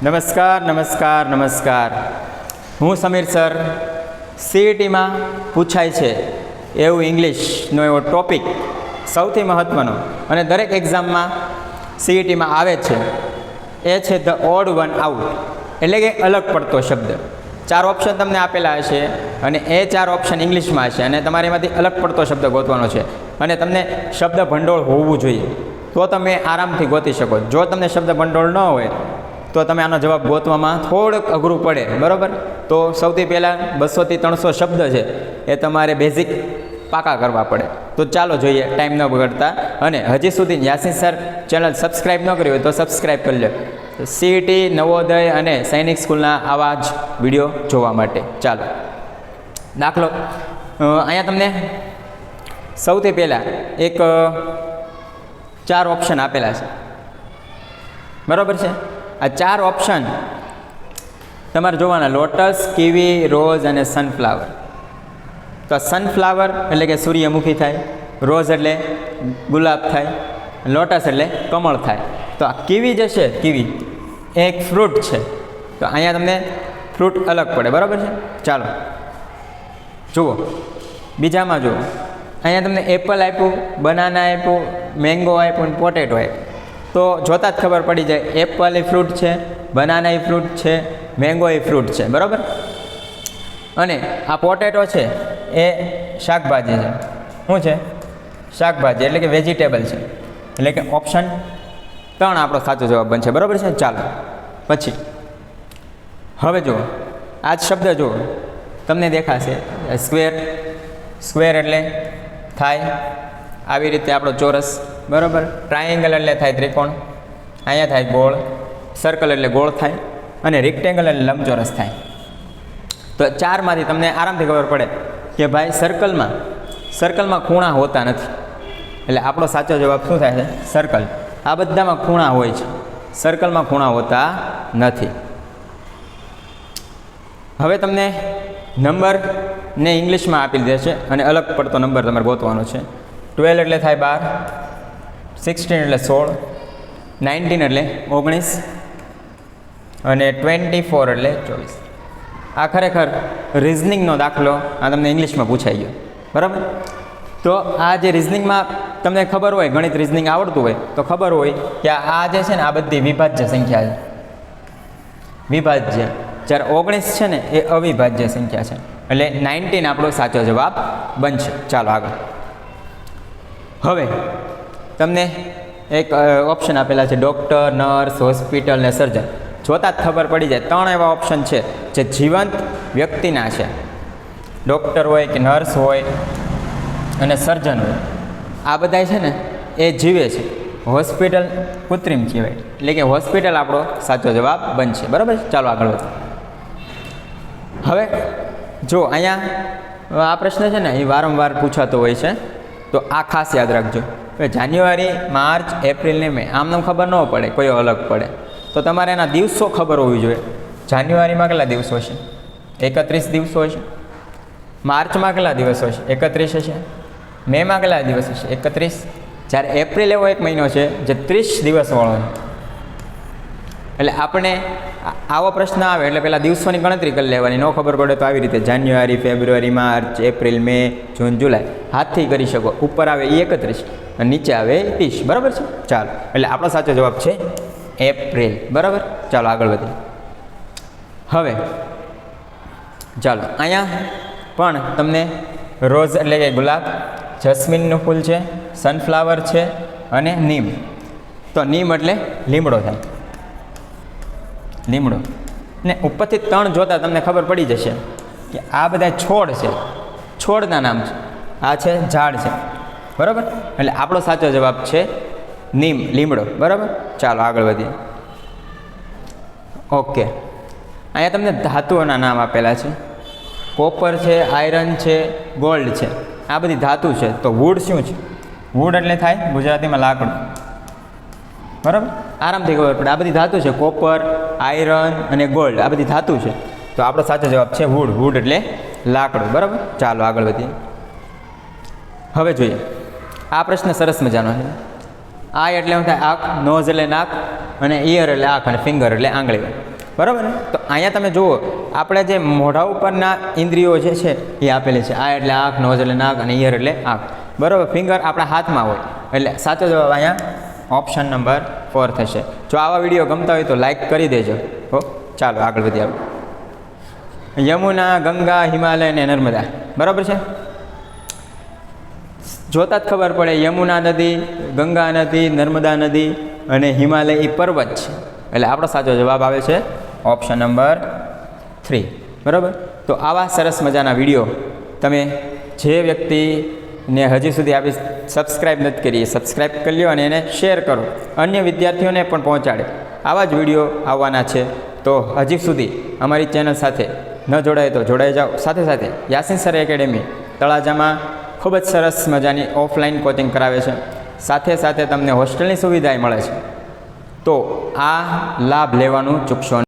નમસ્કાર નમસ્કાર નમસ્કાર. હું સમીર સર. સીઈટીમાં પૂછાય છે એવું ઇંગ્લિશનો એવો ટોપિક સૌથી મહત્ત્વનો અને દરેક એક્ઝામમાં સીઈટીમાં આવે છે એ છે ધ ઓડ વન આઉટ, એટલે કે અલગ પડતો શબ્દ. 4 ઓપ્શન તમને આપેલા હશે અને એ 4 ઓપ્શન ઇંગ્લિશમાં હશે અને તમારે એમાંથી અલગ પડતો શબ્દ ગોતવાનો છે અને તમને શબ્દ ભંડોળ હોવું જોઈએ તો તમે આરામથી ગોતી શકો. જો તમને શબ્દ ભંડોળ ન હોય તો તમે આનો જવાબ ગોતવામાં થોડુંક અઘરું પડે, બરાબર. તો સૌથી પહેલાં 200 થી 300 શબ્દ છે એ તમારે બેઝિક પાકા કરવા પડે. તો ચાલો જોઈએ ટાઈમ ન બગડતા. અને હજી સુધી યાસીન સર ચેનલ સબસ્ક્રાઈબ ન કરી હોય તો સબસ્ક્રાઈબ કરી લો સીઈટી, નવોદય અને સૈનિક સ્કૂલના આવા જ વિડીયો જોવા માટે. ચાલો દાખલો અહીંયા તમને સૌથી પહેલાં એક 4 ઓપ્શન આપેલા છે, બરાબર છે. આ 4 ઓપ્શન તમારે જોવાના: લોટસ, કીવી, રોઝ અને સનફ્લાવર. તો સનફ્લાવર એટલે કે સૂર્યમુખી થાય, રોઝ એટલે ગુલાબ થાય, લોટસ એટલે કમળ થાય. તો આ કીવી જે છે, કીવી એ એક ફ્રૂટ છે. તો અહીંયા તમને ફ્રૂટ અલગ પડે, બરાબર છે. ચાલો જુઓ, બીજામાં જુઓ. અહીંયા તમને એપલ આપ્યું, બનાના આપ્યું, મેંગો આપ્યું અને પોટેટો આપ્યું. તો જોતાં જ ખબર પડી જાય એપલ એ ફ્રૂટ છે, બનાના એ ફ્રૂટ છે, મેંગો એ ફ્રૂટ છે, બરાબર. અને આ પોટેટો છે એ શાકભાજી છે. શું છે? શાકભાજી એટલે કે વેજીટેબલ છે. એટલે કે ઓપ્શન 3 આપણો સાચો જવાબ બનશે, બરાબર છે. ચાલો પછી હવે જુઓ, આ જ શબ્દ જુઓ, તમને દેખાશે સ્ક્વેર. સ્ક્વેર એટલે થાય આવી રીતે આપણો ચોરસ, બરાબર. ટ્રાયેંગલ એટલે થાય ત્રિકોણ, અહીંયા થાય ગોળ. સર્કલ એટલે ગોળ થાય અને રેક્ટેંગલ એટલે લંબચોરસ થાય. તો 4માંથી તમને આરામથી ખબર પડે કે ભાઈ સર્કલમાં ખૂણા હોતા નથી. એટલે આપણો સાચો જવાબ શું થાય છે? સર્કલ. આ બધામાં ખૂણા હોય છે, સર્કલમાં ખૂણા હોતા નથી. હવે તમને નંબરને ઇંગ્લિશમાં આપી દે છે અને અલગ પડતો નંબર તમારે ગોતવાનો છે. 12 એટલે થાય 12, 16 એટલે 16, 19 એટલે 19 અને 24 એટલે 24. આ ખરેખર રિઝનિંગનો દાખલો આ તમને ઇંગ્લિશમાં પૂછાઈ ગયો, બરાબર. તો આ જે રિઝનિંગમાં તમને ખબર હોય, ગણિત રિઝનિંગ આવડતું હોય તો ખબર હોય કે આ જે છે ને આ બધી વિભાજ્ય સંખ્યા છે, વિભાજ્ય. જ્યારે 19 છે ને એ અવિભાજ્ય સંખ્યા છે. એટલે 19 આપણો સાચો જવાબ બનશે. ચાલો આગળ. હવે તમને એક ઓપ્શન આપેલા છે ડૉક્ટર, નર્સ, હોસ્પિટલ ને સર્જન. જોતાં જ ખબર પડી જાય 3 એવા ઓપ્શન છે જે જીવંત વ્યક્તિના છે. ડૉક્ટર હોય કે નર્સ હોય અને સર્જન હોય, આ બધા છે ને એ જીવે છે. હોસ્પિટલ કૃત્રિમ કહેવાય, એટલે કે હોસ્પિટલ આપણો સાચો જવાબ બનશે, બરાબર. ચાલો આગળ વધો. હવે જો અહીંયા આ પ્રશ્ન છે ને એ વારંવાર પૂછાતો હોય છે, તો આ ખાસ યાદ રાખજો. જાન્યુઆરી, માર્ચ, એપ્રિલ ને મે આમને ખબર ન પડે, કોઈ અલગ પડે. તો તમારે એના દિવસો ખબર હોવી જોઈએ. જાન્યુઆરીમાં કેટલા દિવસો છે? 31 દિવસો હશે. માર્ચમાં કેટલા દિવસો હશે? 31 હશે. મેમાં કેટલા દિવસ હશે? 31. જ્યારે એપ્રિલ એવો એક મહિનો છે જે 30 દિવસવાળો છે. એટલે આપણે આવો પ્રશ્ન આવે એટલે પહેલાં દિવસોની ગણતરી કરી લેવાની. ન ખબર પડે તો આવી રીતે જાન્યુઆરી, ફેબ્રુઆરી, માર્ચ, એપ્રિલ, મે, જૂન, જુલાઈ હાથથી કરી શકો. ઉપર આવે એ 31 અને નીચે આવે 30, બરાબર છે. ચાલો, એટલે આપણો સાચો જવાબ છે એપ્રિલ, બરાબર. ચાલો આગળ વધીએ. હવે ચાલો અહીંયા પણ તમને રોઝ એટલે કે ગુલાબ, જસ્મીનનું ફૂલ છે, સનફ્લાવર છે અને નીમ. તો નીમ એટલે લીમડો થાય, લીમડો. ને ઉપરથી 3 જોતાં તમને ખબર પડી જશે કે આ બધા છોડ છે, છોડના નામ છે. આ છે ઝાડ છે, બરાબર. એટલે આપણો સાચો જવાબ છે નીમ, લીમડો, બરાબર. ચાલો આગળ વધીએ. ઓકે, અહીંયા તમને ધાતુઓના નામ આપેલા છે. કોપર છે, આયરન છે, ગોલ્ડ છે. આ બધી ધાતુ છે. તો વુડ શું છે? વુડ એટલે થાય ગુજરાતીમાં લાકડું, બરાબર. આરામથી ખબર પડે. આ બધી ધાતુ છે, કોપર, આયરન અને ગોલ્ડ, આ બધી ધાતુ છે. તો આપણો સાચો જવાબ છે વુડ. વુડ એટલે લાકડું, બરાબર. ચાલો આગળ વધીએ. હવે જોઈએ, આ પ્રશ્ન સરસ મજાનો છે. આઈ એટલે શું થાય? આંખ. નોઝ એટલે નાક અને ઇયર એટલે આંખ અને ફિંગર એટલે આંગળી. બરાબર ને? તો અહીંયા તમે જુઓ, આપણે જે મોઢા ઉપરના ઇન્દ્રિયો જે છે એ આપેલી છે. આ એટલે આંખ, નોઝ એટલે નાક અને ઇયર એટલે આંખ. બરાબર, ફિંગર આપણા હાથમાં હોય. એટલે સાચો જવાબ અહીંયા ઓપ્શન નંબર 4 થશે. જો આવા વિડીયો ગમતા હોય તો લાઈક કરી દેજો. હો, ચાલો આગળ વધીએ આપણે. યમુના, ગંગા, હિમાલય અને નર્મદા. બરાબર છે? જોતા જ ખબર પડે, યમુના નદી, ગંગા નદી, નર્મદા નદી અને હિમાલય એ પર્વત છે. એટલે આપણો સાચો જવાબ આવે છે ઓપ્શન નંબર 3. બરાબર, તો આવા સરસ મજાના વિડીયો તમે જે વ્યક્તિને હજી સુધી આપી સબસ્ક્રાઈબ નથી કરી, સબસ્ક્રાઈબ કરી લો અને એને શેર કરો, અન્ય વિદ્યાર્થીઓને પણ પહોંચાડે. આવા જ વિડીયો આવવાના છે. તો હજી સુધી અમારી ચેનલ સાથે ન જોડાય તો જોડાઈ જાઓ. સાથે સાથે યાસીન સર એકેડેમી તળાજામાં ખૂબ જ સરસ મજાની ઓફલાઈન કોચિંગ કરાવે છે. સાથે સાથે તમને હોસ્ટેલની સુવિધાએ મળે છે. તો આ લાભ લેવાનું ચૂકશો નહીં.